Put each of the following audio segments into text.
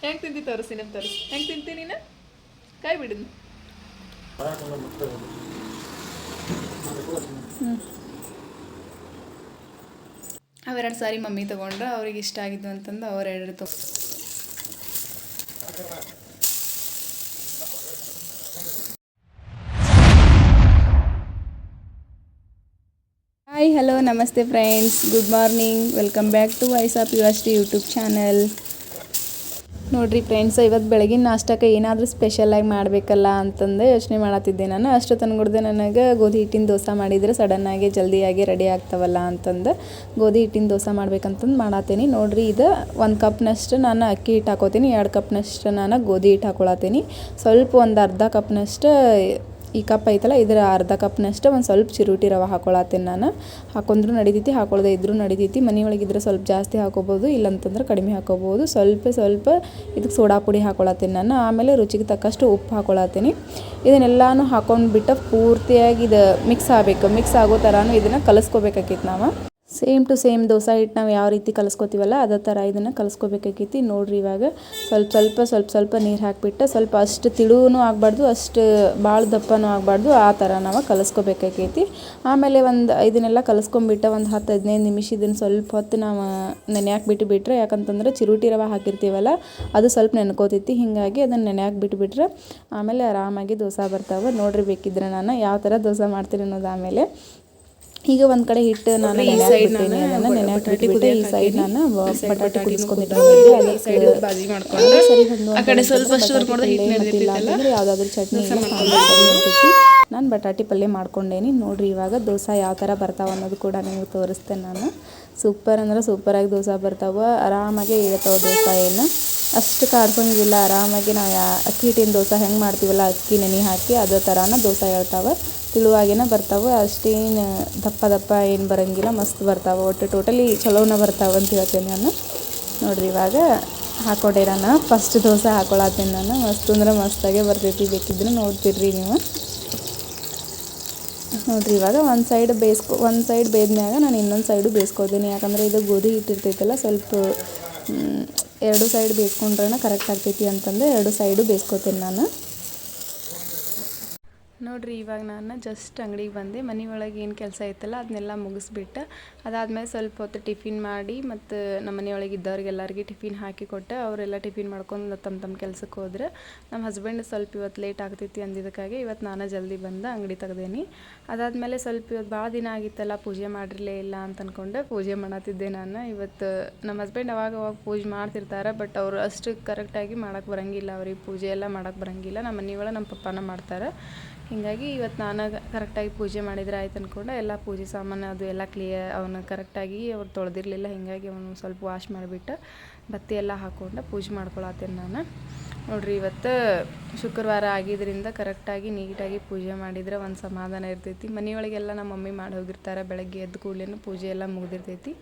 ಹೆಂಗೆ ತಿಂತಿ ತೋರಿಸಿ ನಮ್ಮ ತೋರಿಸಿ ಹೆಂಗೆ ತಿಂತೀನಿ ನೀನು ಕೈ ಬಿಡಿದ್ನು ಅವೆರಡು ಸಾರಿ ಮಮ್ಮಿ ತೊಗೊಂಡ್ರೆ ಅವ್ರಿಗೆ ಇಷ್ಟ ಆಗಿದ್ದು ಅಂತಂದು ಅವರೆರಡು ಹಾಯ್ ಹಲೋ ನಮಸ್ತೆ friends, good morning, welcome back to voice of ಯುವರ್ಸ್ಟಿ ಯೂಟ್ಯೂಬ್ ಚಾನಲ್. ನೋಡಿರಿ ಫ್ರೆಂಡ್ಸ್, ಇವತ್ತು ಬೆಳಗಿನ ನಾಷ್ಟಕ್ಕೆ ಏನಾದರೂ ಸ್ಪೆಷಲಾಗಿ ಮಾಡಬೇಕಲ್ಲ ಅಂತಂದು ಯೋಚನೆ ಮಾಡತ್ತಿದ್ದೆ ನಾನು. ಅಷ್ಟು ತಂದ್ಕೊಡ್ದೆ ನನಗೆ ಗೋಧಿ ಹಿಟ್ಟಿನ ದೋಸೆ ಮಾಡಿದರೆ ಸಡನ್ನಾಗಿ ಜಲ್ದಿಯಾಗಿ ರೆಡಿ ಆಗ್ತಾವಲ್ಲ ಅಂತಂದು ಗೋಧಿ ಹಿಟ್ಟಿನ ದೋಸೆ ಮಾಡ್ಬೇಕಂತಂದು ಮಾಡತ್ತೀನಿ. ನೋಡಿರಿ, ಇದು 1 ಕಪ್ನಷ್ಟು ನಾನು ಅಕ್ಕಿ ಹಿಟ್ಟು ಹಾಕೋತೀನಿ, 2 ಕಪ್ನಷ್ಟು ನಾನು ಗೋಧಿ ಹಿಟ್ಟು ಹಾಕೊಳತ್ತೀನಿ. ಸ್ವಲ್ಪ ಒಂದು ಅರ್ಧ ಕಪ್ನಷ್ಟು ಈ ಕಪ್ ಐತಲ್ಲ ಇದರ ಅರ್ಧ ಕಪ್ನಷ್ಟು ಒಂದು ಸ್ವಲ್ಪ ಚಿರೋಟಿ ರವೆ ಹಾಕೊಳತ್ತೀನಿ ನಾನು. ಹಾಕೊಂಡ್ರೂ ನಡಿತೈತಿ, ಹಾಕೊಳ್ಳದೆ ಇದ್ರೂ ನಡಿತೈತಿ. ಮನೆಯೊಳಗಿದ್ರೆ ಸ್ವಲ್ಪ ಜಾಸ್ತಿ ಹಾಕೋಬೋದು, ಇಲ್ಲಂತಂದ್ರೆ ಕಡಿಮೆ ಹಾಕೋಬೋದು. ಸ್ವಲ್ಪ ಇದಕ್ಕೆ ಸೋಡಾ ಪುಡಿ ಹಾಕೊಳತ್ತೀನಿ ನಾನು. ಆಮೇಲೆ ರುಚಿಗೆ ತಕ್ಕಷ್ಟು ಉಪ್ಪು ಹಾಕೊಳತ್ತೀನಿ. ಇದನ್ನೆಲ್ಲನೂ ಹಾಕೊಂಡ್ಬಿಟ್ಟು ಪೂರ್ತಿಯಾಗಿ ಇದು ಮಿಕ್ಸ್ ಆಗಬೇಕು. ಮಿಕ್ಸ್ ಆಗೋ ಥರನೂ ಇದನ್ನು ಕಲಿಸ್ಕೋಬೇಕಾಗಿತ್ತು ನಾವು. ಸೇಮ್ ಟು ಸೇಮ್ ದೋಸೆ ಹಿಟ್ಟು ನಾವು ಯಾವ ರೀತಿ ಕಲಿಸ್ಕೋತೀವಲ್ಲ ಅದೇ ಥರ ಇದನ್ನು ಕಲಿಸ್ಕೋಬೇಕಾಗೈತಿ. ನೋಡಿರಿ, ಇವಾಗ ಸ್ವಲ್ಪ ನೀರು ಹಾಕಿಬಿಟ್ಟು ಸ್ವಲ್ಪ ಅಷ್ಟು ತಿಳುವೂ ಆಗಬಾರ್ದು, ಅಷ್ಟು ಭಾಳ ದಪ್ಪನೂ ಆಗಬಾರ್ದು, ಆ ಥರ ನಾವು ಕಲಿಸ್ಕೋಬೇಕಾಗೈತಿ. ಆಮೇಲೆ ಇದನ್ನೆಲ್ಲ ಕಲಿಸ್ಕೊಂಬಿಟ್ಟು ಒಂದು 10-15 ನಿಮಿಷ ಇದನ್ನು ಸ್ವಲ್ಪ ಹೊತ್ತು ನಾವು ನೆನೆಯಾಕೆ ಬಿಟ್ಟುಬಿಟ್ರೆ, ಯಾಕಂತಂದ್ರೆ ಚಿರೋಟಿ ರವೆ ಹಾಕಿರ್ತೀವಲ್ಲ ಅದು ಸ್ವಲ್ಪ ನೆನ್ಕೋತೈತಿ. ಹೀಗಾಗಿ ಅದನ್ನು ನೆನೆಯಾಕೆ ಬಿಟ್ಟುಬಿಟ್ರೆ ಆಮೇಲೆ ಆರಾಮಾಗಿ ದೋಸೆ ಬರ್ತಾವೆ. ನೋಡಿರಿ, ಬೇಕಿದ್ರೆ ನಾನು ಯಾವ ಥರ ದೋಸೆ ಮಾಡ್ತೀನಿ ಅನ್ನೋದು. ಆಮೇಲೆ ಈಗ ಒಂದು ಕಡೆ ಹಿಟ್ಟು ನಾನು ನೆನೆಯಾಕೆ ಬಿಟ್ಬಿಟ್ಟು ಈ ಸೈಡ್ ನಾನು ಬಟಾಟೆ ಕುದಿಸ್ಕೊಂಡಿದ್ದೀನಿ. ಯಾವುದಾದ್ರೂ ಚಟ್ನಿ ನಾನು ಬಟಾಟೆ ಪಲ್ಯ ಮಾಡ್ಕೊಂಡೇನಿ. ನೋಡಿರಿ, ಇವಾಗ ದೋಸೆ ಯಾವ ಥರ ಬರ್ತಾವೆ ಅನ್ನೋದು ಕೂಡ ನಿಮಗೆ ತೋರಿಸ್ತೇನೆ ನಾನು. ಸೂಪರ್ ಅಂದ್ರೆ ಸೂಪರಾಗಿ ದೋಸೆ ಬರ್ತಾವೆ, ಆರಾಮಾಗಿ ಇಳ್ತಾವೆ ದೋಸೆ. ಏನು ಅಷ್ಟು ಕಾಡ್ಸೋಂಗಿಲ್ಲ, ಆರಾಮಾಗಿ ನಾವು ಅಕ್ಕಿ ಹಿಟ್ಟಿನ ದೋಸೆ ಹೆಂಗೆ ಮಾಡ್ತೀವಲ್ಲ ಅಕ್ಕಿ ನೆನೆ ಹಾಕಿ ಅದೇ ಥರನ ದೋಸೆ ಹೇಳ್ತಾವೆ, ತಿಳುವಾಗಿನ ಬರ್ತಾವೆ. ಅಷ್ಟೇನು ದಪ್ಪ ಏನು ಬರೋಂಗಿಲ್ಲ, ಮಸ್ತ್ ಬರ್ತಾವೆ. ಒಟ್ಟು ಟೋಟಲಿ ಚಲೋನ ಬರ್ತಾವೆ ಅಂತ ಹೇಳ್ತೇನೆ ನಾನು. ನೋಡಿರಿ, ಇವಾಗ ಹಾಕ್ಕೊಟ್ಟೆ ನಾನು ಫಸ್ಟ್ ದೋಸೆ ಹಾಕೊಳತ್ತೀನಿ ನಾನು. ಮಸ್ತ್ ಅಂದ್ರೆ ಮಸ್ತಾಗೆ ಬರ್ತೈತಿ, ಬೇಕಿದ್ರೆ ನೋಡ್ತಿರ್ರಿ ನೀವು. ನೋಡಿರಿ, ಇವಾಗ ಒಂದು ಸೈಡ್ ಬೇಯ್ದ್ಮ್ಯಾಗ ನಾನು ಇನ್ನೊಂದು ಸೈಡು ಬೇಯಿಸ್ಕೊತೀನಿ. ಯಾಕಂದರೆ ಇದು ಗೋಧಿ ಹಿಟ್ಟಿರ್ತೈತಲ್ಲ, ಸ್ವಲ್ಪ 2 ಸೈಡ್ ಬೇಯಿಸ್ಕೊಂಡ್ರೆ ಕರೆಕ್ಟ್ ಆಗ್ತೈತಿ ಅಂತಂದು 2 ಸೈಡು ಬೇಯಿಸ್ಕೊತೀನಿ ನಾನು. ನೋಡಿರಿ, ಇವಾಗ ನಾನು ಜಸ್ಟ್ ಅಂಗಡಿಗೆ ಬಂದೆ. ಮನೆಯೊಳಗೆ ಏನು ಕೆಲಸ ಐತಲ್ಲ ಅದನ್ನೆಲ್ಲ ಮುಗಿಸ್ಬಿಟ್ಟು ಅದಾದಮೇಲೆ ಸ್ವಲ್ಪ ಹೊತ್ತು ಟಿಫಿನ್ ಮಾಡಿ ಮತ್ತು ನಮ್ಮ ಮನೆಯೊಳಗೆ ಇದ್ದವ್ರಿಗೆಲ್ಲರಿಗೆ ಟಿಫಿನ್ ಹಾಕಿ ಕೊಟ್ಟೆ. ಅವರೆಲ್ಲ ಟಿಫಿನ್ ಮಾಡ್ಕೊಂಡು ತಮ್ಮ ಕೆಲಸಕ್ಕೆ ಹೋದ್ರೆ. ನಮ್ಮ ಹಸ್ಬೆಂಡ್ ಸ್ವಲ್ಪ ಇವತ್ತು ಲೇಟ್ ಆಗ್ತೈತಿ ಅಂದಿದ್ದಕ್ಕಾಗಿ ಇವತ್ತು ನಾನು ಜಲ್ದಿ ಬಂದು ಅಂಗಡಿ ತೆಗ್ದೇನಿ. ಅದಾದಮೇಲೆ ಸ್ವಲ್ಪ ಇವತ್ತು ಭಾಳ ದಿನ ಆಗಿತ್ತಲ್ಲ ಪೂಜೆ ಮಾಡಿರಲೇ ಇಲ್ಲ ಅಂತ ಅಂದ್ಕೊಂಡು ಪೂಜೆ ಮಾಡತ್ತಿದ್ದೆ ನಾನು. ಇವತ್ತು ನಮ್ಮ ಹಸ್ಬೆಂಡ್ ಅವಾಗ ಪೂಜೆ ಮಾಡ್ತಿರ್ತಾರೆ, ಬಟ್ ಅವರು ಅಷ್ಟು ಕರೆಕ್ಟಾಗಿ ಮಾಡೋಕ್ಕೆ ಬರೋಂಗಿಲ್ಲ. ಅವ್ರಿಗೆ ಪೂಜೆ ಎಲ್ಲ ಮಾಡೋಕ್ಕೆ ಬರೋಂಗಿಲ್ಲ. ನಮ್ಮ ಮನೆಯೊಳಗೆ ನಮ್ಮ ಪಪ್ಪನ ಮಾಡ್ತಾರೆ. ಹೀಗಾಗಿ ಇವತ್ತು ನಾನು ಕರೆಕ್ಟಾಗಿ ಪೂಜೆ ಮಾಡಿದರೆ ಆಯ್ತು ಅಂದ್ಕೊಂಡು ಎಲ್ಲ ಪೂಜೆ ಸಾಮಾನು ಅದು ಎಲ್ಲ ಅವನು ಕರೆಕ್ಟಾಗಿ ಅವ್ರು ತೊಳೆದಿರಲಿಲ್ಲ. ಹೀಗಾಗಿ ಅವನು ಸ್ವಲ್ಪ ವಾಶ್ ಮಾಡಿಬಿಟ್ಟು ಬತ್ತಿ ಎಲ್ಲ ಹಾಕ್ಕೊಂಡು ಪೂಜೆ ಮಾಡ್ಕೊಳತ್ತೇನೆ ನಾನು. ನೋಡಿರಿ, ಇವತ್ತು ಶುಕ್ರವಾರ ಆಗಿದ್ದರಿಂದ ಕರೆಕ್ಟಾಗಿ ನೀಟಾಗಿ ಪೂಜೆ ಮಾಡಿದರೆ ಒಂದು ಸಮಾಧಾನ ಇರ್ತೈತಿ. ಮನೆಯೊಳಗೆಲ್ಲ ನಮ್ಮ ಮಮ್ಮಿ ಮಾಡಿ ಹೋಗಿರ್ತಾರೆ, ಬೆಳಗ್ಗೆ ಎದ್ದು ಕೂಡಲೇ ಪೂಜೆ ಎಲ್ಲ ಮುಗಿದಿರ್ತೈತಿ.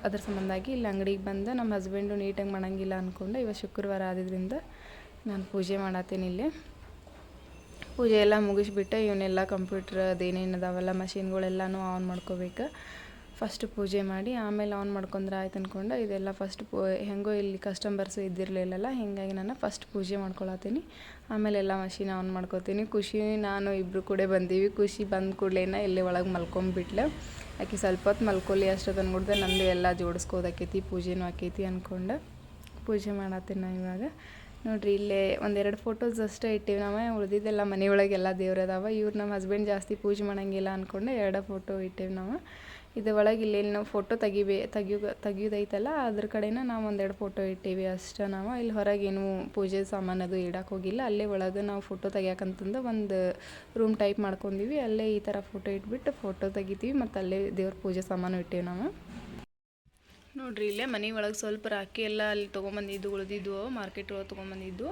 ಅದ್ರ ಸಂಬಂಧಾಗಿ ಇಲ್ಲಿ ಅಂಗಡಿಗೆ ಬಂದು ನಮ್ಮ ಹಸ್ಬೆಂಡು ನೀಟಾಗಿ ಮಾಡೋಂಗಿಲ್ಲ ಅಂದ್ಕೊಂಡು ಇವತ್ತು ಶುಕ್ರವಾರ ಆದಿದ್ದರಿಂದ ನಾನು ಪೂಜೆ ಮಾಡತ್ತೀನಿ ಇಲ್ಲಿ. ಪೂಜೆ ಎಲ್ಲ ಮುಗಿಸ್ಬಿಟ್ಟು ಇವನ್ನೆಲ್ಲ ಕಂಪ್ಯೂಟ್ರ್ ಅದೇನೇನು ಅದಾವೆಲ್ಲ ಮಷಿನ್ಗಳೆಲ್ಲನೂ ಆನ್ ಮಾಡ್ಕೋಬೇಕು. ಫಸ್ಟ್ ಪೂಜೆ ಮಾಡಿ ಆಮೇಲೆ ಆನ್ ಮಾಡ್ಕೊಂಡ್ರೆ ಆಯ್ತು ಅಂದ್ಕೊಂಡು ಇದೆಲ್ಲ ಫಸ್ಟ್ ಹೆಂಗೋ ಇಲ್ಲಿ ಕಸ್ಟಮರ್ಸು ಇದ್ದಿರಲಿಲ್ಲಲ್ಲ, ಹೀಗಾಗಿ ನಾನು ಫಸ್ಟ್ ಪೂಜೆ ಮಾಡ್ಕೊಳತ್ತೀನಿ. ಆಮೇಲೆ ಎಲ್ಲ ಮಷಿನ್ ಆನ್ ಮಾಡ್ಕೋತೀನಿ. ಖುಷಿ ನಾನು ಇಬ್ಬರು ಕೂಡ ಬಂದೀವಿ. ಖುಷಿ ಬಂದ ಕೂಡಲೇ ಇಲ್ಲಿ ಒಳಗೆ ಮಲ್ಕೊಂಬಿಟ್ಲೆ. ಆಕೆ ಸ್ವಲ್ಪ ಹೊತ್ತು ಮಲ್ಕೊಲಿ ಅಷ್ಟೊತ್ತು ಅಂದ್ಬಿಡ್ದೆ ನಂದು ಎಲ್ಲ ಜೋಡಿಸ್ಕೋದಾಕೈತಿ, ಪೂಜೆನೂ ಆಕೈತಿ ಅಂದ್ಕೊಂಡು ಪೂಜೆ ಮಾಡತ್ತೀನಿ ನಾನು ಇವಾಗ. ನೋಡಿರಿ, ಇಲ್ಲೇ 1-2 ಫೋಟೋಸ್ ಅಷ್ಟೇ ಇಟ್ಟಿವಿ ನಾವು. ಉಳಿದಿದ್ದೆಲ್ಲ ಮನೆಯೊಳಗೆಲ್ಲ ದೇವ್ರು ಅದಾವೆ. ಇವ್ರು ನಮ್ಮ ಹಸ್ಬೆಂಡ್ ಜಾಸ್ತಿ ಪೂಜೆ ಮಾಡೋಂಗಿಲ್ಲ ಅಂದ್ಕೊಂಡು 2 ಫೋಟೋ ಇಟ್ಟೇವಿ ನಾವು. ಇದು ಒಳಗೆ ಇಲ್ಲಿ ನಾವು ಫೋಟೋ ತೆಗಿಯೋದೈತಲ್ಲ ಅದ್ರ ಕಡೆನ ನಾವು 1-2 ಫೋಟೋ ಇಟ್ಟೇವಿ ಅಷ್ಟೇ ನಾವು. ಇಲ್ಲಿ ಹೊರಗೇನು ಪೂಜೆ ಸಾಮಾನು ಅದು ಇಡಕ್ಕೆ ಹೋಗಿಲ್ಲ. ಅಲ್ಲೇ ಒಳಗೆ ನಾವು ಫೋಟೋ ತೆಗಿಯಾಕಂತಂದು ಒಂದು ರೂಮ್ ಟೈಪ್ ಮಾಡ್ಕೊಂಡೀವಿ. ಅಲ್ಲೇ ಈ ಥರ ಫೋಟೋ ಇಟ್ಬಿಟ್ಟು ಫೋಟೋ ತೆಗಿತೀವಿ ಮತ್ತು ಅಲ್ಲೇ ದೇವ್ರ ಪೂಜೆ ಸಾಮಾನು ಇಟ್ಟೇವಿ ನಾವು. ನೋಡಿರಿ, ಇಲ್ಲೇ ಮನೆ ಒಳಗೆ ಸ್ವಲ್ಪ ರಾಖಿ ಎಲ್ಲ ಅಲ್ಲಿ ತೊಗೊಂಬಂದಿದ್ದು ಉಳಿದಿದ್ವು, ಮಾರ್ಕೆಟ್ ಒಳಗೆ ತೊಗೊಂಬಂದಿದ್ದು.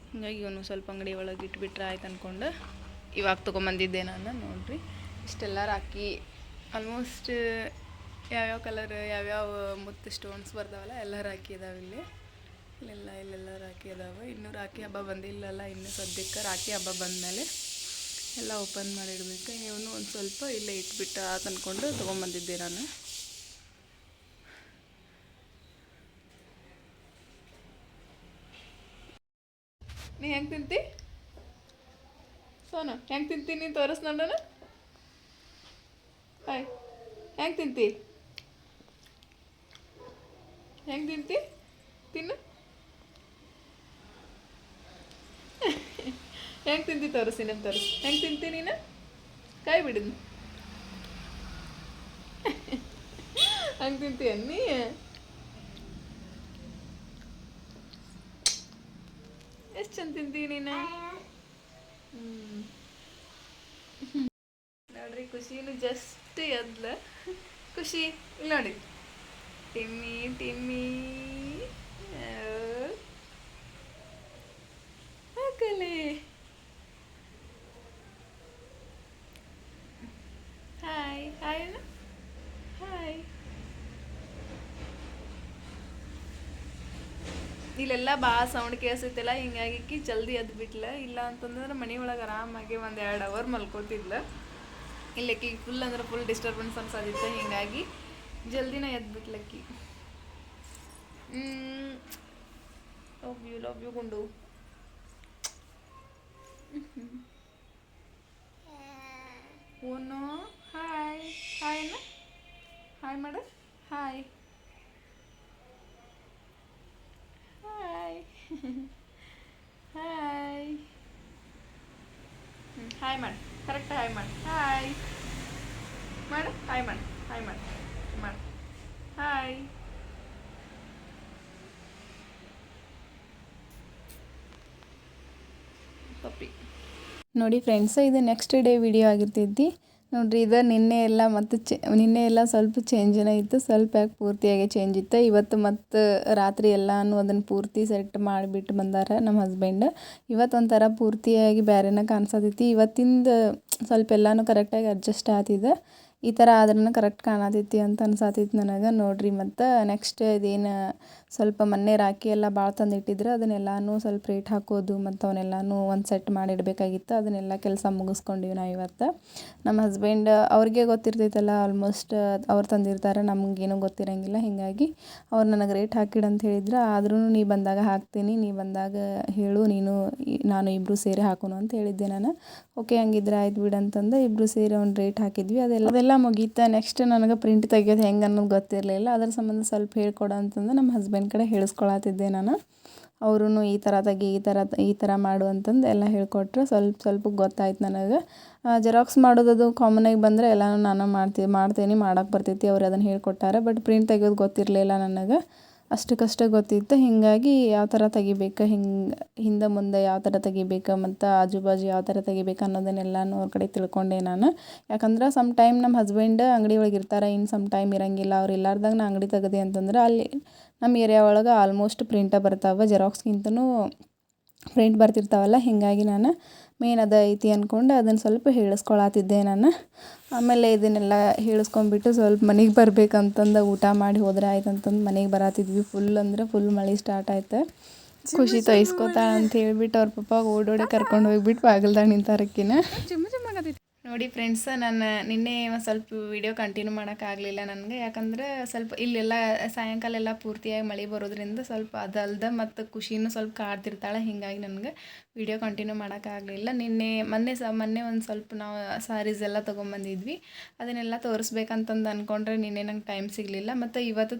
ಹೀಗಾಗಿ ಇವನು ಸ್ವಲ್ಪ ಅಂಗಡಿ ಒಳಗೆ ಇಟ್ಬಿಟ್ರೆ ಆಯ್ತು ಅಂದ್ಕೊಂಡು ಇವಾಗ ತೊಗೊಂಬಂದಿದ್ದೆ ನಾನು. ನೋಡಿರಿ, ಇಷ್ಟೆಲ್ಲ ರಾಖಿ ಆಲ್ಮೋಸ್ಟ್ ಯಾವ್ಯಾವ ಕಲರ್ ಯಾವ್ಯಾವ ಮುತ್ತು ಸ್ಟೋನ್ಸ್ ಬರ್ತಾವಲ್ಲ ಎಲ್ಲ ರಾಖಿ ಇದಾವೆ ಇಲ್ಲಿ. ಇಲ್ಲೆಲ್ಲ ರಾಖಿ ಅದಾವೆ. ಇನ್ನೂ ರಾಖಿ ಹಬ್ಬ ಬಂದಿಲ್ಲಲ್ಲ, ಇನ್ನು ಸದ್ಯಕ್ಕೆ ರಾಖಿ ಹಬ್ಬ ಬಂದಮೇಲೆ ಎಲ್ಲ ಓಪನ್ ಮಾಡಿಡ್ಬೇಕು. ಇವನು ಒಂದು ಸ್ವಲ್ಪ ಇಲ್ಲೇ ಇಟ್ಬಿಟ್ಟು ಆತ ಅಂದ್ಕೊಂಡು ತೊಗೊಂಬಂದಿದ್ದೆ ನಾನು. ನೀ ಹೆಂಗೆ ತಿಂತಿ ಸೋನು? ಹೆಂಗೆ ತಿಂತೀನಿ ತೋರಿಸ್ ನೋಡೋಣ. ಹಾಯ್, ಹೆಂಗೆ ತಿಂತಿ? ಹೆಂಗೆ ತಿಂತಿ? ತಿನ್ನು. ಹೆಂಗೆ ತಿಂತಿ ತೋರಿಸಿ ನಮ್ಮ ತೋರಿಸಿ. ಹೆಂಗೆ ತಿಂತಿ ನೀನು? ಕೈ ಬಿಡಿದ್ನು. ಹಂಗೆ ತಿಂತೀಯ ನೀ? ಎಷ್ಟು ಚಂದ ತಿಂತೀವಿ ನೀನು. ನೋಡ್ರಿ ಖುಷಿನು ಜಸ್ಟ್ ಎದ್ಲ. ಖುಷಿ ಇಲ್ಲಿ ನೋಡಿ, ಟಿಮ್ಮಿ ಟಿಮ್ಮಿ ಹಾಕಲಿ. Hi hi hi. ಇಲ್ಲೆಲ್ಲ ಭಾಳ ಸೌಂಡ್ ಕೇಳಿಸೈತಿಲ್ಲ, ಹಿಂಗಾಗಿ ಜಲ್ದಿ ಎದ್ದು ಬಿಟ್ಲ. ಇಲ್ಲ ಅಂತಂದ್ರೆ ಮನೆ ಒಳಗೆ ಆರಾಮಾಗಿ 1-2 ಅವರ್ ಮಲ್ಕೋತಿದ್ಲ. ಇಲ್ಲಕ್ಕಿ ಫುಲ್ ಅಂದ್ರೆ ಫುಲ್ ಡಿಸ್ಟರ್ಬೆನ್ಸ್ ಅನ್ಸೋದಿತ್ತು, ಹಿಂಗಾಗಿ ಜಲ್ದಿನ ಎದ್ದು ಬಿಟ್ಲಕ್ಕಿ. ಲವ್ ಯು ಗುಂಡು. ಓನೋ ಹಾಯ್ ಹಾಯ್ ಹಾಯ್ ಮಾಡ. Hi hi hi. ಹಾಯ್ ಮಾಡಿ, ಕರೆಕ್ಟ್ ಹಾಯ್ ಮಾಡಿ. ಹಾಯ್ ಮಾಡು, ಹಾಯ್ ಮಾಡಿ, ಹಾಯ್ ಮಾಡಿ ಮಾಡಿ. ಹಾಯ್. ಪಪ್ಪಿ ನೋಡಿ ಫ್ರೆಂಡ್ಸ್, ಇದು ನೆಕ್ಸ್ಟ್ ಡೇ ವಿಡಿಯೋ ಆಗಿರ್ತೈತಿ ನೋಡ್ರಿ. ಇದು ನಿನ್ನೆ ಎಲ್ಲ ಮತ್ತು ನಿನ್ನೆ ಎಲ್ಲ ಸ್ವಲ್ಪ ಚೇಂಜನ ಇತ್ತು, ಸ್ವಲ್ಪ ಯಾಕೆ ಪೂರ್ತಿಯಾಗಿ ಚೇಂಜ್ ಇತ್ತು. ಇವತ್ತು ಮತ್ತು ರಾತ್ರಿ ಎಲ್ಲನೂ ಅದನ್ನು ಪೂರ್ತಿ ಸೆಟ್ ಮಾಡಿಬಿಟ್ಟು ಬಂದಾರ ನಮ್ಮ ಹಸ್ಬೆಂಡ್. ಇವತ್ತು ಒಂಥರ ಪೂರ್ತಿಯಾಗಿ ಬೇರೆನ ಕಾಣಿಸತೈತಿ. ಇವತ್ತಿಂದ ಸ್ವಲ್ಪ ಎಲ್ಲನೂ ಕರೆಕ್ಟಾಗಿ ಅಡ್ಜಸ್ಟ್ ಆಗ್ತಿದೆ. ಈ ಥರ ಆದ್ರೂ ಕರೆಕ್ಟ್ ಕಾಣತೈತಿ ಅಂತ ಅನ್ಸಾತೈತಿ ನನಗೆ ನೋಡ್ರಿ. ಮತ್ತು ನೆಕ್ಸ್ಟ್ ಇದೇನು ಸ್ವಲ್ಪ ಮೊನ್ನೆ ರಾಖಿ ಎಲ್ಲ ಭಾಳ ತಂದಿಟ್ಟಿದ್ರೆ ಅದನ್ನೆಲ್ಲನೂ ಸ್ವಲ್ಪ ರೇಟ್ ಹಾಕೋದು ಮತ್ತು ಅವನ್ನೆಲ್ಲನೂ ಒಂದು ಸೆಟ್ ಮಾಡಿಡಬೇಕಾಗಿತ್ತು. ಅದನ್ನೆಲ್ಲ ಕೆಲಸ ಮುಗಿಸ್ಕೊಂಡಿವಿ ನಾವು ಇವತ್ತು. ನಮ್ಮ ಹಸ್ಬೆಂಡ್ ಅವ್ರಿಗೆ ಗೊತ್ತಿರ್ತೈತಲ್ಲ, ಆಲ್ಮೋಸ್ಟ್ ಅವ್ರು ತಂದಿರ್ತಾರೆ, ನಮಗೇನು ಗೊತ್ತಿರೋಂಗಿಲ್ಲ. ಹೀಗಾಗಿ ಅವ್ರು ನನಗೆ ರೇಟ್ ಹಾಕಿಡು ಅಂತ ಹೇಳಿದ್ರು. ಆದ್ರೂ ನೀ ಬಂದಾಗ ಹಾಕ್ತೀನಿ, ನೀ ಬಂದಾಗ ಹೇಳು, ನಾನು ಇಬ್ಬರು ಸೇರಿ ಹಾಕೋಣ ಅಂತ ಹೇಳಿದ್ದೆ ನಾನು. ಓಕೆ ಹಂಗಿದ್ರೆ ಆಯ್ತು ಬಿಡು ಅಂತಂದು ಇಬ್ಬರು ಸೇರಿ ಒಂದು ರೇಟ್ ಹಾಕಿದ್ವಿ. ಅದೆಲ್ಲ ಮುಗೀತಾ. ನೆಕ್ಸ್ಟ್ ನನಗೆ ಪ್ರಿಂಟ್ ತೆಗಿಯೋದು ಹೆಂಗೆ ಅನ್ನೋದು ಗೊತ್ತಿರಲಿಲ್ಲ. ಅದ್ರ ಸಂಬಂಧ ಸ್ವಲ್ಪ ಹೇಳ್ಕೊಡು ಅಂತಂದು ನಮ್ಮ ಹಸ್ಬೆಂಡ್ ಕಡೆ ಹೇಳಿಸ್ಕೊಳತ್ತಿದ್ದೆ ನಾನು. ಅವರು ಈ ಥರ ತೆಗಿ, ಈ ಥರ ಮಾಡು ಅಂತಂದು ಎಲ್ಲ ಹೇಳ್ಕೊಟ್ರೆ ಸ್ವಲ್ಪ ಗೊತ್ತಾಯ್ತು ನನಗೆ. ಜೆರಾಕ್ಸ್ ಮಾಡೋದು ಕಾಮನಾಗಿ ಬಂದರೆ ಎಲ್ಲನೂ ನಾನು ಮಾಡ್ತೀನಿ, ಮಾಡೋಕೆ ಬರ್ತೈತಿ. ಅವ್ರು ಅದನ್ನು ಹೇಳ್ಕೊಟ್ಟಾರೆ. ಬಟ್ ಪ್ರಿಂಟ್ ತೆಗಿಯೋದು ಗೊತ್ತಿರಲಿಲ್ಲ ನನಗೆ, ಅಷ್ಟಕ್ಕಷ್ಟೇ ಗೊತ್ತಿತ್ತು. ಹೀಗಾಗಿ ಯಾವ ಥರ ತೆಗಿಬೇಕು, ಹಿಂದೆ ಮುಂದೆ ಯಾವ ಥರ ತೆಗಿಬೇಕು ಮತ್ತು ಆಜು ಬಾಜು ಯಾವ ಥರ ತೆಗಿಬೇಕು ಅನ್ನೋದನ್ನೆಲ್ಲನೂ ಅವ್ರ ಕಡೆ ತಿಳ್ಕೊಂಡೆ ನಾನು. ಯಾಕಂದ್ರೆ ಸಮ್ ಟೈಮ್ ನಮ್ಮ ಹಸ್ಬೆಂಡ್ ಅಂಗಡಿ ಒಳಗೆ ಇರ್ತಾರೆ, ಇನ್ನು ಸಮ್ ಟೈಮ್ ಇರೋಂಗಿಲ್ಲ. ಅವ್ರು ಇಲ್ಲಾರ್ದಾಗ ನಾ ಅಂಗಡಿ ತೆಗೆದೆ ಅಂತಂದ್ರೆ ಅಲ್ಲಿ ನಮ್ಮ ಏರಿಯಾ ಒಳಗೆ ಆಲ್ಮೋಸ್ಟ್ ಪ್ರಿಂಟ ಬರ್ತಾವೆ, ಜೆರಾಕ್ಸ್ಗಿಂತನೂ ಪ್ರಿಂಟ್ ಬರ್ತಿರ್ತಾವಲ್ಲ. ಹೀಗಾಗಿ ನಾನು ಮೇನ್ ಅದು ಐತಿ ಅಂದ್ಕೊಂಡು ಅದನ್ನು ಸ್ವಲ್ಪ ಹೇಳಿಸ್ಕೊಳತ್ತಿದ್ದೆ ನಾನು. ಆಮೇಲೆ ಇದನ್ನೆಲ್ಲ ಹೇಳಿಸ್ಕೊಂಬಿಟ್ಟು ಸ್ವಲ್ಪ ಮನೆಗೆ ಬರ್ಬೇಕಂತಂದು ಊಟ ಮಾಡಿ ಹೋದ್ರೆ ಆಯ್ತು ಅಂತಂದು ಮನೆಗೆ ಬರತ್ತಿದ್ವಿ. ಫುಲ್ ಅಂದ್ರೆ ಫುಲ್ ಮಳೆ ಸ್ಟಾರ್ಟ್ ಆಯ್ತು. ಖುಷಿ ತೋಯಿಸ್ಕೋತಾಳ ಅಂತ ಹೇಳ್ಬಿಟ್ಟು ಅವ್ರ ಪಪ್ಪ ಓಡೋಡಿ ಕರ್ಕೊಂಡು ಹೋಗ್ಬಿಟ್ಟು ಬಾಗಿಲ್ದಾಗ ನಿಂತಾರಕ್ಕಿನ. ನೋಡಿ ಫ್ರೆಂಡ್ಸ್, ನಾನು ನಿನ್ನೆ ಒಂದು ಸ್ವಲ್ಪ ವೀಡಿಯೋ ಕಂಟಿನ್ಯೂ ಮಾಡೋಕ್ಕಾಗಲಿಲ್ಲ ನನಗೆ. ಯಾಕಂದ್ರೆ ಸ್ವಲ್ಪ ಇಲ್ಲೆಲ್ಲ ಸಾಯಂಕಾಲ ಎಲ್ಲ ಪೂರ್ತಿಯಾಗಿ ಮಳೆ ಬರೋದ್ರಿಂದ ಸ್ವಲ್ಪ ಅದಲ್ದ ಮತ್ತು ಖುಷಿನೂ ಸ್ವಲ್ಪ ಕಾಡ್ತಿರ್ತಾಳೆ. ಹೀಗಾಗಿ ನನಗೆ ವೀಡಿಯೋ ಕಂಟಿನ್ಯೂ ಮಾಡೋಕ್ಕಾಗಲಿಲ್ಲ. ಮೊನ್ನೆ ಒಂದು ಸ್ವಲ್ಪ ನಾವು ಸಾರೀಸ್ ಎಲ್ಲ ತೊಗೊಂಬಂದಿದ್ವಿ. ಅದನ್ನೆಲ್ಲ ತೋರಿಸ್ಬೇಕಂತಂದು ಅಂದ್ಕೊಂಡ್ರೆ ನಿನ್ನೆ ನಂಗೆ ಟೈಮ್ ಸಿಗಲಿಲ್ಲ. ಮತ್ತು ಇವತ್ತು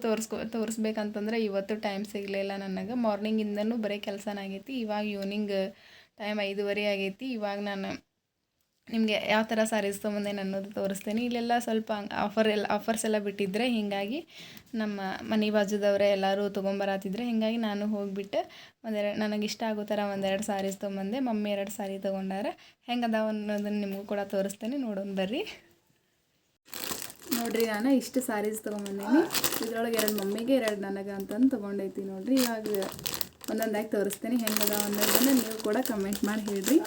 ತೋರಿಸ್ಬೇಕಂತಂದ್ರೆ ಇವತ್ತು ಟೈಮ್ ಸಿಗಲಿಲ್ಲ ನನಗೆ. ಮಾರ್ನಿಂಗಿಂದನೂ ಬರೀ ಕೆಲಸನಾಗೈತಿ. ಇವಾಗ ಈವ್ನಿಂಗ್ ಟೈಮ್ 5:30 ಆಗೈತಿ. ಇವಾಗ ನಾನು ನಿಮಗೆ ಯಾವ ಥರ ಸ್ಯಾರೀಸ್ ತೊಗೊಂಬಂದೇನು ಅನ್ನೋದು ತೋರಿಸ್ತೀನಿ. ಇಲ್ಲೆಲ್ಲ ಸ್ವಲ್ಪ ಆಫರ್ಸ್ ಎಲ್ಲ ಬಿಟ್ಟಿದ್ರೆ, ಹೀಗಾಗಿ ನಮ್ಮ ಮನೆ ಬಾಜುದವರೇ ಎಲ್ಲರೂ ತೊಗೊಂಬರತ್ತಿದ್ರೆ, ಹೀಗಾಗಿ ನಾನು ಹೋಗಿಬಿಟ್ಟು ನನಗೆ ಇಷ್ಟ ಆಗೋ ಥರ 1-2 ಸ್ಯಾರೀಸ್ ತೊಗೊಂಬಂದೆ. ಮಮ್ಮಿ 2 ಸ್ಯಾರಿ ತೊಗೊಂಡಾರ. ಹೆಂಗೆ ಅದಾವ ಅನ್ನೋದನ್ನು ನಿಮಗೂ ಕೂಡ ತೋರಿಸ್ತೇನೆ, ನೋಡೋಣ ಬರ್ರಿ. ನೋಡಿರಿ, ನಾನು ಇಷ್ಟು ಸ್ಯಾರೀಸ್ ತೊಗೊಂಬಂದೀನಿ. ಇದ್ರೊಳಗೆ 2 ಮಮ್ಮಿಗೆ 2 ನನಗೆ ಅಂತಂದು ತೊಗೊಂಡೈತಿ ನೋಡಿರಿ. ಇವಾಗ ಒಂದೊಂದಾಗಿ ತೋರಿಸ್ತೇನೆ ಹೆಂಗೆ ಅದಾವ ಅನ್ನೋದನ್ನು ನೀವು ಕೂಡ ಕಮೆಂಟ್ ಮಾಡಿ ಹೇಳ್ರಿ.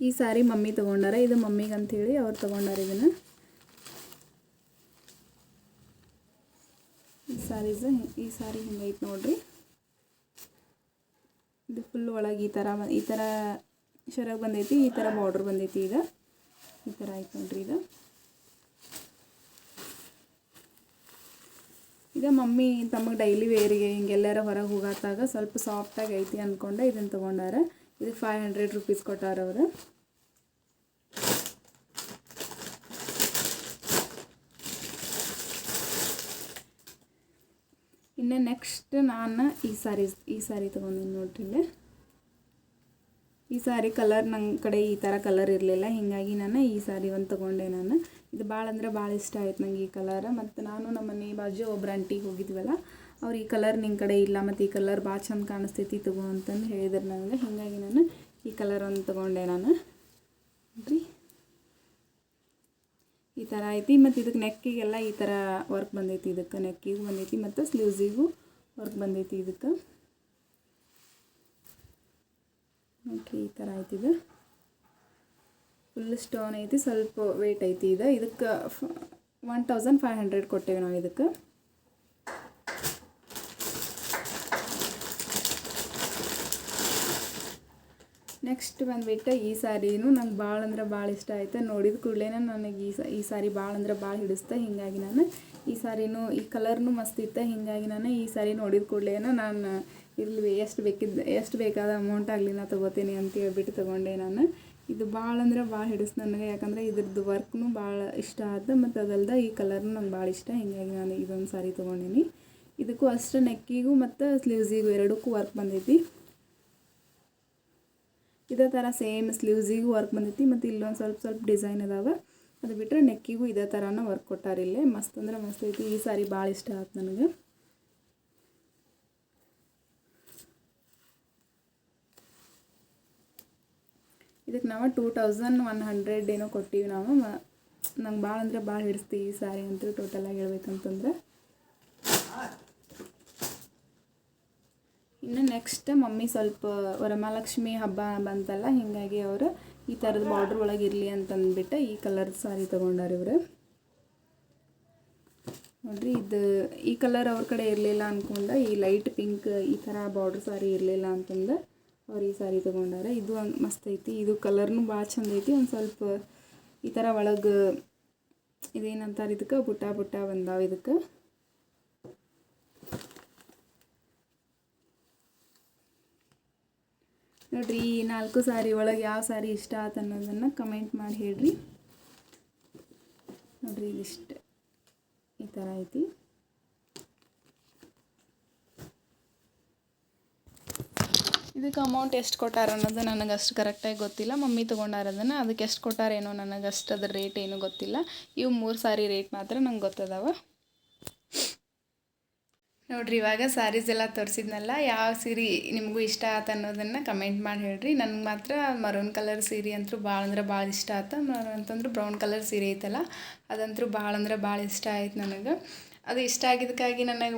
ಈ ಸಾರಿ ಮಮ್ಮಿ ತೊಗೊಂಡಾರ, ಇದು ಮಮ್ಮಿಗೆ ಅಂಥೇಳಿ ಅವ್ರು ತೊಗೊಂಡಾರ. ಇದನ್ನು ಈ ಸಾರಿ ಹಿಂಗೈತೆ ನೋಡ್ರಿ. ಇದು ಫುಲ್ ಒಳಗೆ ಈ ಥರ ಶರಗ್ ಬಂದೈತಿ, ಈ ಥರ ಬಾರ್ಡ್ರ್ ಬಂದೈತಿ. ಈಗ ಈ ಥರ ಆಯ್ತು ನೋಡ್ರಿ. ಈಗ ಮಮ್ಮಿ ತಮಗೆ ಡೈಲಿ ವೇರಿಗೆ ಹಿಂಗೆಲ್ಲರ ಹೊರಗೆ ಹೋಗತ್ತಾಗ ಸ್ವಲ್ಪ ಸಾಫ್ಟಾಗಿ ಐತಿ ಅಂದ್ಕೊಂಡೆ ಇದನ್ನು ತೊಗೊಂಡಾರ. ಇದಕ್ಕೆ 500 ರೂಪೀಸ್ ಕೊಟ್ಟಾರ ಅವರು. ಇನ್ನು ನೆಕ್ಸ್ಟ್ ನಾನು ಈ ಸಾರಿ ತೊಗೊಂಡಿನಿ ನೋಡ್ರಿ. ಇಲ್ಲಿ ಈ ಸಾರಿ ಕಲರ್ ನನ್ನ ಕಡೆ ಈ ಥರ ಕಲರ್ ಇರಲಿಲ್ಲ, ಹೀಗಾಗಿ ನಾನು ಈ ಸಾರಿ ಒಂದು ತೊಗೊಂಡೆ. ಇದು ಭಾಳ ಅಂದ್ರೆ ಭಾಳ ಇಷ್ಟ ಆಯ್ತು ನಂಗೆ ಈ ಕಲರ್. ಮತ್ತು ನಾನು ನಮ್ಮ ಮನೆ ಬಾಜು ಒಬ್ರು ಆಂಟಿಗೆ ಹೋಗಿದ್ವಲ್ಲ, ಅವ್ರು ಈ ಕಲರ್ ನಿನ್ನ ಕಡೆ ಇಲ್ಲ ಮತ್ತು ಈ ಕಲರ್ ಭಾಳ ಚಂದ ಕಾಣಿಸ್ತೈತಿ ತಗೋ ಅಂತಂದು ಹೇಳಿದ್ರು ನನಗೆ. ಹೀಗಾಗಿ ನಾನು ಈ ಕಲರ್ ಒಂದು ತೊಗೊಂಡೆ. ನೋಡ್ರಿ ಈ ಥರ ಐತಿ. ಮತ್ತು ಇದಕ್ಕೆ ನೆಕ್ಕಿಗೆಲ್ಲ ಈ ಥರ ವರ್ಕ್ ಬಂದೈತಿ. ಇದಕ್ಕೆ ನೆಕ್ಕಿಗೂ ಬಂದೈತಿ ಮತ್ತು ಸ್ಲೀವ್ಸಿಗೂ ವರ್ಕ್ ಬಂದೈತಿ. ಇದಕ್ಕೆ ನೋಡ್ರಿ ಈ ಥರ ಐತಿ. ಇದು ಫುಲ್ ಸ್ಟೋನ್ ಐತಿ, ಸ್ವಲ್ಪ ವೆಯ್ಟ್ ಐತಿ. ಇದಕ್ಕೆ 1500 ಕೊಟ್ಟೇವೆ ನಾವು ಇದಕ್ಕೆ. ನೆಕ್ಸ್ಟ್ ಬಂದುಬಿಟ್ಟು ಈ ಸಾರಿನೂ ನಂಗೆ ಭಾಳ ಅಂದ್ರೆ ಭಾಳ ಇಷ್ಟ ಆಯ್ತು. ನೋಡಿದ ಕೂಡಲೇ ನನಗೆ ಈ ಸಾರಿ ಭಾಳ ಅಂದ್ರೆ ಭಾಳ ಹಿಡಿಸ್ತೆ. ಹೀಗಾಗಿ ನಾನು ಈ ಸಾರಿನೂ ಈ ಕಲರ್ನೂ ಮಸ್ತ್ ಇತ್ತು. ಹೀಗಾಗಿ ನಾನು ಈ ಸಾರಿ ನೋಡಿದ ಕೂಡಲೇ ನಾನು ಇರಲಿ ಎಷ್ಟು ಬೇಕಾದ ಅಮೌಂಟ್ ಆಗಲಿ ನಾ ತೊಗೋತೀನಿ ಅಂತ ಹೇಳ್ಬಿಟ್ಟು ತೊಗೊಂಡೆ ನಾನು. ಇದು ಭಾಳ ಅಂದ್ರೆ ಭಾಳ ಹಿಡಿಸ್ ನನಗೆ, ಯಾಕಂದರೆ ಇದ್ರದ್ದು ವರ್ಕ್ನೂ ಭಾಳ ಇಷ್ಟ ಆಯ್ತು. ಮತ್ತು ಅದಲ್ದ ಈ ಕಲರ್ನೂ ನಂಗೆ ಭಾಳ ಇಷ್ಟ. ಹೀಗಾಗಿ ನಾನು ಇದೊಂದು ಸಾರಿ ತೊಗೊಂಡಿನಿ. ಇದಕ್ಕೂ ಅಷ್ಟು ನೆಕ್ಕಿಗೂ ಮತ್ತು ಸ್ಲೀವ್ಸಿಗೂ ಎರಡಕ್ಕೂ ವರ್ಕ್ ಬಂದೈತಿ. ಇದೇ ಥರ ಸೇಮ್ ಸ್ಲೀವ್ಸಿಗೂ ವರ್ಕ್ ಬಂದೈತಿ ಮತ್ತು ಇಲ್ಲೊಂದು ಸ್ವಲ್ಪ ಡಿಸೈನ್ ಅದಾವೆ. ಅದು ಬಿಟ್ಟರೆ ನೆಕ್ಕಿಗೂ ಇದೇ ಥರನ ವರ್ಕ್ ಕೊಟ್ಟಾರಿಲ್ಲೇ. ಮಸ್ತ್ ಅಂದ್ರೆ ಮಸ್ತ್ ಐತಿ. ಈ ಸಾರಿ ಭಾಳ ಇಷ್ಟ ಆಯ್ತು ನನಗೆ. ಇದಕ್ಕೆ ನಾವು 2100 ಏನೋ ಕೊಟ್ಟಿವಿ ನಾವು. ನಂಗೆ ಭಾಳ ಅಂದ್ರೆ ಭಾಳ ಹಿಡಿಸ್ತೀವಿ ಈ ಸಾರಿ ಅಂತೂ ಟೋಟಲಾಗಿ ಹೇಳ್ಬೇಕಂತಂದ್ರೆ. ಇನ್ನು ನೆಕ್ಸ್ಟ್ ಮಮ್ಮಿ ಸ್ವಲ್ಪ ವರಮಹಾಲಕ್ಷ್ಮಿ ಹಬ್ಬ ಬಂತಲ್ಲ, ಹೀಗಾಗಿ ಅವರು ಈ ಥರದ ಬಾರ್ಡ್ರ್ ಒಳಗೆ ಇರಲಿ ಅಂತಂದ್ಬಿಟ್ಟು ಈ ಕಲರ್ ಸಾರಿ ತೊಗೊಂಡಾರ ಇವರು. ನೋಡ್ರಿ ಈ ಕಲರ್ ಅವ್ರ ಕಡೆ ಇರಲಿಲ್ಲ ಅಂದ್ಕೊಂಡು ಈ ಲೈಟ್ ಪಿಂಕ್ ಈ ಥರ ಬಾರ್ಡ್ರ್ ಸಾರಿ ಇರಲಿಲ್ಲ ಅಂತಂದು ಅವ್ರು ಈ ಸಾರಿ ತೊಗೊಂಡಾರ. ಇದು ಮಸ್ತ್ ಐತಿ. ಇದು ಕಲರ್ನೂ ಭಾಳ ಚಂದ ಐತಿ. ಒಂದು ಸ್ವಲ್ಪ ಈ ಥರ ಒಳಗೆ ಇದೇನಂತಾರೆ ಇದಕ್ಕೆ ಬುಟ್ಟ ಬಂದಾವ. ಇದಕ್ಕೆ ನೋಡ್ರಿ ಈ 4 ಸಾರಿ ಒಳಗೆ ಯಾವ ಸಾರಿ ಇಷ್ಟ ಆಯ್ತು ಅನ್ನೋದನ್ನು ಕಮೆಂಟ್ ಮಾಡಿ ಹೇಳ್ರಿ. ನೋಡ್ರಿ ಇದಿಷ್ಟು ಈ ಥರ ಐತಿ. ಇದಕ್ಕೆ ಅಮೌಂಟ್ ಎಷ್ಟು ಕೊಟ್ಟಾರ ಅನ್ನೋದು ನನಗೆ ಅಷ್ಟು ಕರೆಕ್ಟಾಗಿ ಗೊತ್ತಿಲ್ಲ. ಮಮ್ಮಿ ತೊಗೊಂಡಾರದನ್ನು ಅದಕ್ಕೆ ಎಷ್ಟು ಕೊಟ್ಟಾರೇನೋ ನನಗೆ ಅಷ್ಟು ಅದ್ರ ರೇಟ್ ಏನೂ ಗೊತ್ತಿಲ್ಲ. ಇವು 3 ಸಾರಿ ರೇಟ್ ಮಾತ್ರ ನಂಗೆ ಗೊತ್ತದಾವ. ನೋಡ್ರಿ ಇವಾಗ ಸ್ಯಾರೀಸ್ ಎಲ್ಲ ತೋರಿಸಿದ್ನಲ್ಲ, ಯಾವ ಸೀರೆ ನಿಮಗೂ ಇಷ್ಟ ಆಯ್ತು ಅನ್ನೋದನ್ನು ಕಮೆಂಟ್ ಮಾಡಿ ಹೇಳ್ರಿ. ನನಗೆ ಮಾತ್ರ ಮರೂನ್ ಕಲರ್ ಸೀರೆ ಅಂತೂ ಭಾಳ ಅಂದ್ರೆ ಭಾಳ ಇಷ್ಟ ಆಯ್ತು. ಅಂತಂದ್ರೆ ಬ್ರೌನ್ ಕಲರ್ ಸೀರೆ ಐತಲ್ಲ ಅದಂತೂ ಭಾಳ ಅಂದ್ರೆ ಭಾಳ ಇಷ್ಟ ಆಯ್ತು ನನಗೆ. ಅದು ಇಷ್ಟ ಆಗಿದ್ದಕ್ಕಾಗಿ ನನಗೆ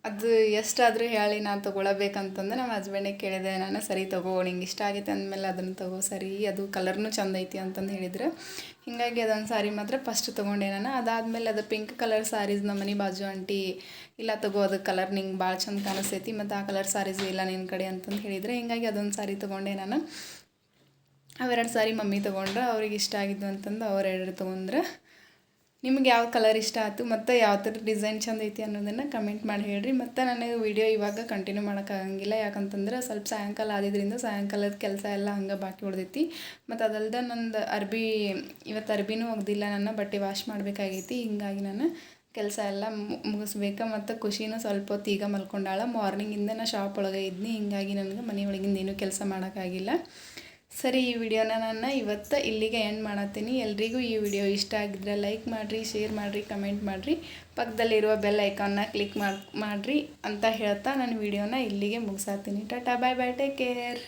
ಅದು ಎಷ್ಟಾದರೂ ಹೇಳಿ ನಾನು ತೊಗೊಳಬೇಕಂತಂದು ನಮ್ಮ ಹಸ್ಬೆಂಡಿಗೆ ಕೇಳಿದೆ ನಾನು. ಸರಿ ತಗೋ, ನಿಂಗೆ ಇಷ್ಟ ಆಗೈತೆ ಅಂದಮೇಲೆ ಅದನ್ನು ತಗೋ ಸರಿ, ಅದು ಕಲರ್ನೂ ಚಂದ ಐತಿ ಅಂತಂದು ಹೇಳಿದ್ರು. ಹೀಗಾಗಿ ಅದೊಂದು ಸಾರಿ ಮಾತ್ರ ಫಸ್ಟ್ ತೊಗೊಂಡೆ ನಾನು. ಅದಾದಮೇಲೆ ಅದು ಪಿಂಕ್ ಕಲರ್ ಸಾರೀಸ್ ನಮ್ಮ ಮನೆ ಬಾಜು ಆಂಟಿ ಇಲ್ಲ ತಗೋ ಅದು ಕಲರ್ ನಿಂಗೆ ಭಾಳ ಚಂದ ಕಾಣಿಸ್ತೈತಿ ಮತ್ತು ಆ ಕಲರ್ ಸಾರೀಸ್ ಇಲ್ಲ ನಿನ್ನ ಕಡೆ ಅಂತಂದು ಹೇಳಿದರೆ. ಹೀಗಾಗಿ ಅದೊಂದು ಸಾರಿ ತೊಗೊಂಡೆ ನಾನು. ಅವೆರಡು ಸಾರಿ ಮಮ್ಮಿ ತೊಗೊಂಡ್ರೆ, ಅವ್ರಿಗೆ ಇಷ್ಟ ಆಗಿದ್ದು ಅಂತಂದು ಅವರೆರಡು ತೊಗೊಂಡ್ರೆ. ನಿಮ್ಗೆ ಯಾವ ಕಲರ್ ಇಷ್ಟ ಆಯ್ತು ಮತ್ತು ಯಾವ ಥರ ಡಿಸೈನ್ ಚಂದ ಐತಿ ಅನ್ನೋದನ್ನು ಕಮೆಂಟ್ ಮಾಡಿ ಹೇಳ್ರಿ. ಮತ್ತು ನನಗೆ ವಿಡಿಯೋ ಇವಾಗ ಕಂಟಿನ್ಯೂ ಮಾಡೋಕ್ಕಾಗಂಗಿಲ್ಲ, ಯಾಕಂತಂದ್ರೆ ಸ್ವಲ್ಪ ಸಾಯಂಕಾಲ ಆದಿದ್ದರಿಂದ ಸಾಯಂಕಾಲದ ಕೆಲಸ ಎಲ್ಲ ಹಂಗೆ ಬಾಕಿ ಉಳಿದೈತಿ. ಮತ್ತು ಅದಲ್ದೆ ನಂದು ಇವತ್ತು ಅರ್ಬಿನೂ ಒಗ್ದಿಲ್ಲ, ನನ್ನ ಬಟ್ಟೆ ವಾಶ್ ಮಾಡಬೇಕಾಗೈತಿ. ಹೀಗಾಗಿ ನಾನು ಕೆಲಸ ಎಲ್ಲ ಮುಗಿಸ್ಬೇಕು. ಮತ್ತು ಖುಷಿನೂ ಸ್ವಲ್ಪ ಹೊತ್ತು ಈಗ ಮಲ್ಕೊಂಡಾಳ. ಮಾರ್ನಿಂಗಿಂದ ನಾನು ಶಾಪ್ ಒಳಗೆ ಇದ್ನಿ, ಹೀಗಾಗಿ ನನಗೆ ಮನೆ ಒಳಗಿಂದ ಏನೂ ಕೆಲಸ ಮಾಡೋಕ್ಕಾಗಿಲ್ಲ. ಸರಿ, ಈ ವಿಡಿಯೋನ ನಾನು ಇವತ್ತು ಇಲ್ಲಿಗೆ ಎಂಡ್ ಮಾಡತ್ತೀನಿ. ಎಲ್ರಿಗೂ ಈ ವಿಡಿಯೋ ಇಷ್ಟ ಆಗಿದ್ರೆ ಲೈಕ್ ಮಾಡಿರಿ, ಶೇರ್ ಮಾಡಿರಿ, ಕಮೆಂಟ್ ಮಾಡಿರಿ, ಪಕ್ಕದಲ್ಲಿರುವ ಬೆಲ್ ಐಕಾನ್ನ ಕ್ಲಿಕ್ ಮಾಡಿರಿ ಅಂತ ಹೇಳ್ತಾ ನಾನು ವಿಡಿಯೋನ ಇಲ್ಲಿಗೆ ಮುಗಿಸಾತೀನಿ. ಟಾಟಾ, ಬಾಯ್ ಬಾಯ್, ಟೇಕ್ ಕೇರ್.